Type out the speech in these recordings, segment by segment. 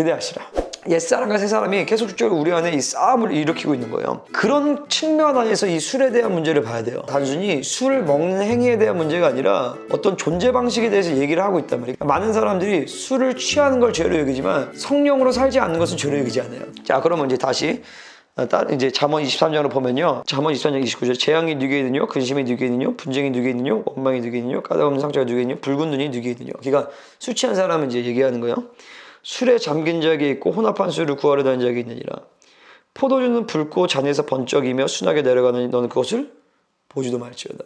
기대하시라. 옛사람과 새사람이 계속적으로 우리 안에 이 싸움을 일으키고 있는 거예요. 그런 측면 안에서 이 술에 대한 문제를 봐야 돼요. 단순히 술 먹는 행위에 대한 문제가 아니라 어떤 존재 방식에 대해서 얘기를 하고 있단 말이에요. 많은 사람들이 술을 취하는 걸 죄로 여기지만 성령으로 살지 않는 것은 죄로 여기지 않아요. 자, 그러면 이제 다시 이제 잠언 23장으로 보면요. 잠언 23장 29절. 재앙이 누구에 있느뇨? 근심이 누구에 있느뇨? 분쟁이 누구에 있느뇨? 원망이 누구에 있느뇨? 까닭없는 상처가 누구에 있느뇨? 붉은 눈이 누구에 있느뇨? 그러니까 술 취한 사람은 이제 얘기하는 거예요. 술에 잠긴 자에게 있고 혼합한 술을 구하려 다니는 자에게 있느니라. 포도주는 붉고 잔에서 번쩍이며 순하게 내려가느니 너는 그것을 보지도 말지어다.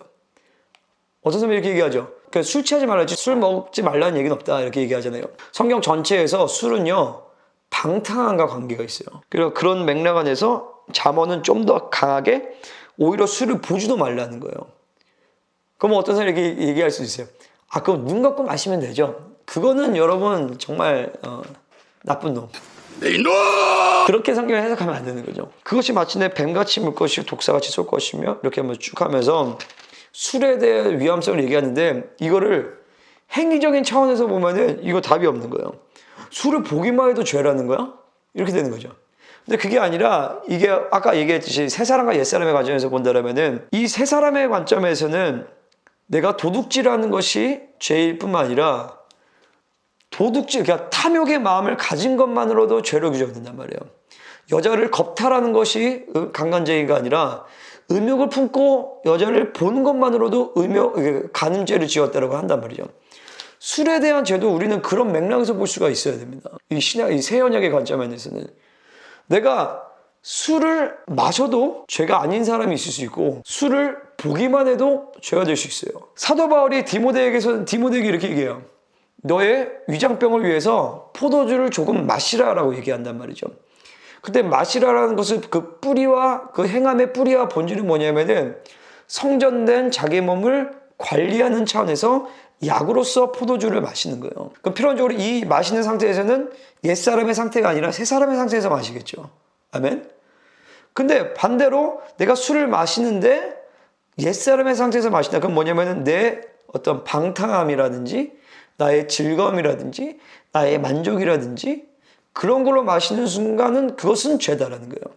어떤 사람이 이렇게 얘기하죠. 그러니까 술 취하지 말라지 술 먹지 말라는 얘기는 없다 이렇게 얘기하잖아요. 성경 전체에서 술은요 방탕함과 관계가 있어요. 그리고 그런 맥락 안에서 잠언은 좀 더 강하게 오히려 술을 보지도 말라는 거예요. 그럼 어떤 사람이 이렇게 얘기할 수 있어요. 아, 그럼 눈 감고 마시면 되죠. 그거는 여러분 정말 나쁜 놈. 이놈! 그렇게 성경을 해석하면 안 되는 거죠. 그것이 마침내 뱀같이 물 것이요 독사같이 쏠 것이며 이렇게 한번 쭉 하면서 술에 대한 위험성을 얘기하는데 이거를 행위적인 차원에서 보면은 이거 답이 없는 거예요. 술을 보기만 해도 죄라는 거야? 이렇게 되는 거죠. 근데 그게 아니라 이게 아까 얘기했듯이 새 사람과 옛 사람의 관점에서 본다면은 이 새 사람의 관점에서는 내가 도둑질하는 것이 죄일 뿐만 아니라 도둑질, 그러니까 탐욕의 마음을 가진 것만으로도 죄로 규정된단 말이에요. 여자를 겁탈하는 것이 강간죄가 아니라 음욕을 품고 여자를 보는 것만으로도 간음죄를 지었다고 한단 말이죠. 술에 대한 죄도 우리는 그런 맥락에서 볼 수가 있어야 됩니다. 이 새 언약의 관점에서는 내가 술을 마셔도 죄가 아닌 사람이 있을 수 있고 술을 보기만 해도 죄가 될 수 있어요. 사도 바울이 디모데에게 이렇게 얘기해요. 너의 위장병을 위해서 포도주를 조금 마시라라고 얘기한단 말이죠. 그때 마시라라는 것은 그 뿌리와 그 행함의 뿌리와 본질은 뭐냐면은 성전된 자기 몸을 관리하는 차원에서 약으로서 포도주를 마시는 거예요. 그럼 필연적으로 이 마시는 상태에서는 옛사람의 상태가 아니라 새사람의 상태에서 마시겠죠. 아멘? 근데 반대로 내가 술을 마시는데 옛사람의 상태에서 마신다. 그럼 뭐냐면은 내 어떤 방탕함이라든지 나의 즐거움이라든지 나의 만족이라든지 그런 걸로 마시는 순간은 그것은 죄다라는 거예요.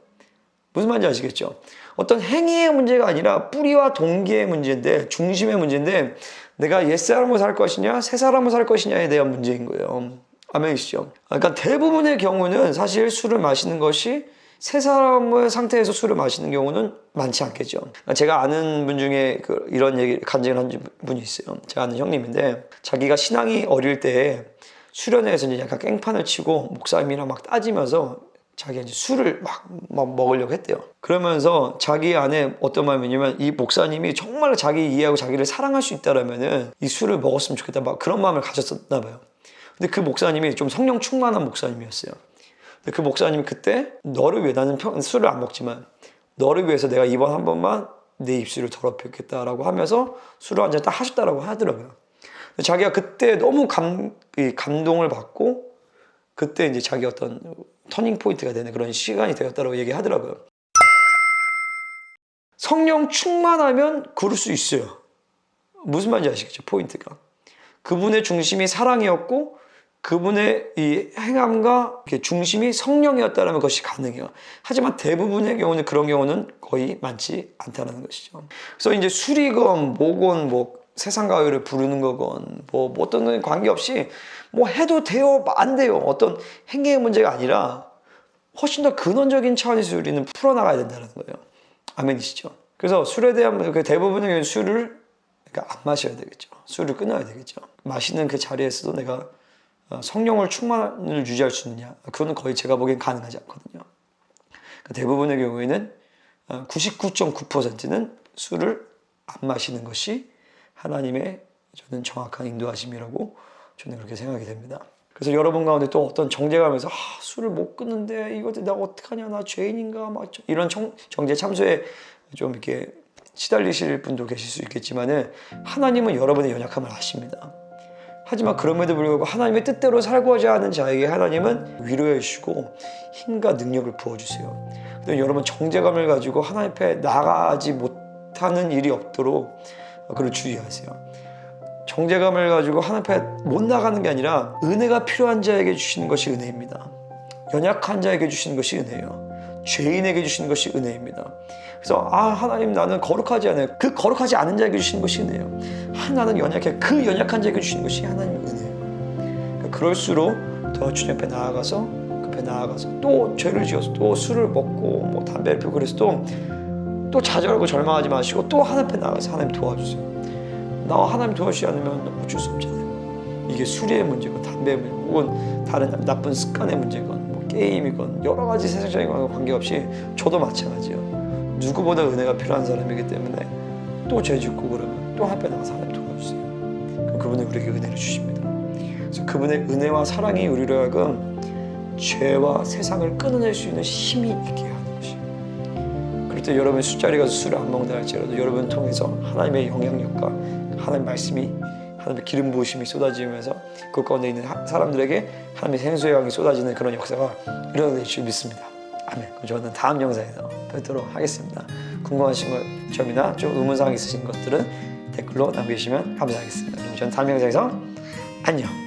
무슨 말인지 아시겠죠? 어떤 행위의 문제가 아니라 뿌리와 동기의 문제인데 중심의 문제인데 내가 옛사람으로 살 것이냐 새사람으로 살 것이냐에 대한 문제인 거예요. 아멘이시죠? 그러니까 대부분의 경우는 사실 술을 마시는 것이 새 사람의 상태에서 술을 마시는 경우는 많지 않겠죠. 제가 아는 분 중에 이런 얘기 간증을 한 분이 있어요. 제가 아는 형님인데 자기가 신앙이 어릴 때 수련회에서 이제 약간 깽판을 치고 목사님이랑 막 따지면서 자기가 이제 술을 막 먹으려고 했대요. 그러면서 자기 안에 어떤 마음이냐면 이 목사님이 정말 자기 이해하고 자기를 사랑할 수 있다라면은 이 술을 먹었으면 좋겠다 막 그런 마음을 가졌었나 봐요. 근데 그 목사님이 좀 성령 충만한 목사님이었어요. 그 목사님이 그때 너를 위해 나는 술을 안 먹지만 너를 위해서 내가 이번 한 번만 내 입술을 더럽혔겠다라고 하면서 술을 한 잔 딱 하셨다라고 하더라고요. 자기가 그때 너무 감동을 받고 그때 이제 자기 어떤 터닝 포인트가 되는 그런 시간이 되었다고 얘기하더라고요. 성령 충만하면 그럴 수 있어요. 무슨 말인지 아시겠죠? 포인트가. 그분의 중심이 사랑이었고 그분의 이 행함과 중심이 성령이었다면 그것이 가능해요. 하지만 대부분의 경우는 그런 경우는 거의 많지 않다는 것이죠. 그래서 이제 술이건 뭐건 뭐 세상과 의를 부르는 거건 뭐 어떤 관계없이 뭐 해도 돼요 안 돼요 어떤 행위의 문제가 아니라 훨씬 더 근원적인 차원에서 우리는 풀어나가야 된다는 거예요. 아멘이시죠? 그래서 술에 대한 대부분의 경우 술을 안 마셔야 되겠죠. 술을 끊어야 되겠죠. 마시는 그 자리에서도 내가 성령을 충만을 유지할 수 있느냐? 그거는 거의 제가 보기엔 가능하지 않거든요. 대부분의 경우에는 99.9%는 술을 안 마시는 것이 하나님의 저는 정확한 인도하심이라고 저는 그렇게 생각이 됩니다. 그래서 여러분 가운데 또 어떤 정죄감에서 술을 못 끊는데 이것도 내가 어떡하냐 나 죄인인가 막 이런 정죄 참소에 좀 이렇게 시달리실 분도 계실 수 있겠지만은 하나님은 여러분의 연약함을 아십니다. 하지만 그럼에도 불구하고 하나님의 뜻대로 살고자 하는 자에게 하나님은 위로해 주시고 힘과 능력을 부어주세요. 여러분 정죄감을 가지고 하나님 앞에 나가지 못하는 일이 없도록 그걸 주의하세요. 정죄감을 가지고 하나님 앞에 못 나가는 게 아니라 은혜가 필요한 자에게 주시는 것이 은혜입니다. 연약한 자에게 주시는 것이 은혜예요. 죄인에게 주시는 것이 은혜입니다. 그래서 하나님 나는 거룩하지 않아요. 그 거룩하지 않은 자에게 주시는 것이 은혜예요. 나는 연약해. 그 연약한 자에게 주시는 것이 하나님의 은혜예요. 그러니까 그럴수록 더 주님 앞에 나아가서 또 죄를 지어서 또 술을 먹고 뭐 담배를 피우고 그래서 또 좌절하고 절망하지 마시고 또 하나님 앞에 나아가서 하나님 도와주세요. 나와 하나님 도와주지 않으면 어쩔 수 없잖아요. 이게 술의 문제건 담배의 문제건 혹은 다른 나쁜 습관의 문제건 뭐 게임이건 여러 가지 세상적인 것과 관계없이 저도 마찬가지예요. 누구보다 은혜가 필요한 사람이기 때문에 또 죄 짓고 그러면 또 하나님 앞에 나가서 하나님 도와주세요. 그럼 그분이 우리에게 은혜를 주십니다. 그래서 그분의 은혜와 사랑이 우리로 하여금 죄와 세상을 끊어낼 수 있는 힘이 있게 하는 것이에요. 그럴 때 여러분이 술자리 가서 술을 안 먹는다 할지라도 여러분을 통해서 하나님의 영향력과 하나님의 말씀이 하나님의 기름 부으심이 쏟아지면서 그 가운데 있는 사람들에게 하나님의 생수의 양이 쏟아지는 그런 역사가 일어나는 줄 믿습니다. 아멘. 그럼 저는 다음 영상에서 뵙도록 하겠습니다. 궁금하신 점이나 좀 의문사항 있으신 것들은 댓글로 남겨주시면 감사하겠습니다. 그럼 저는 다음 영상에서 안녕.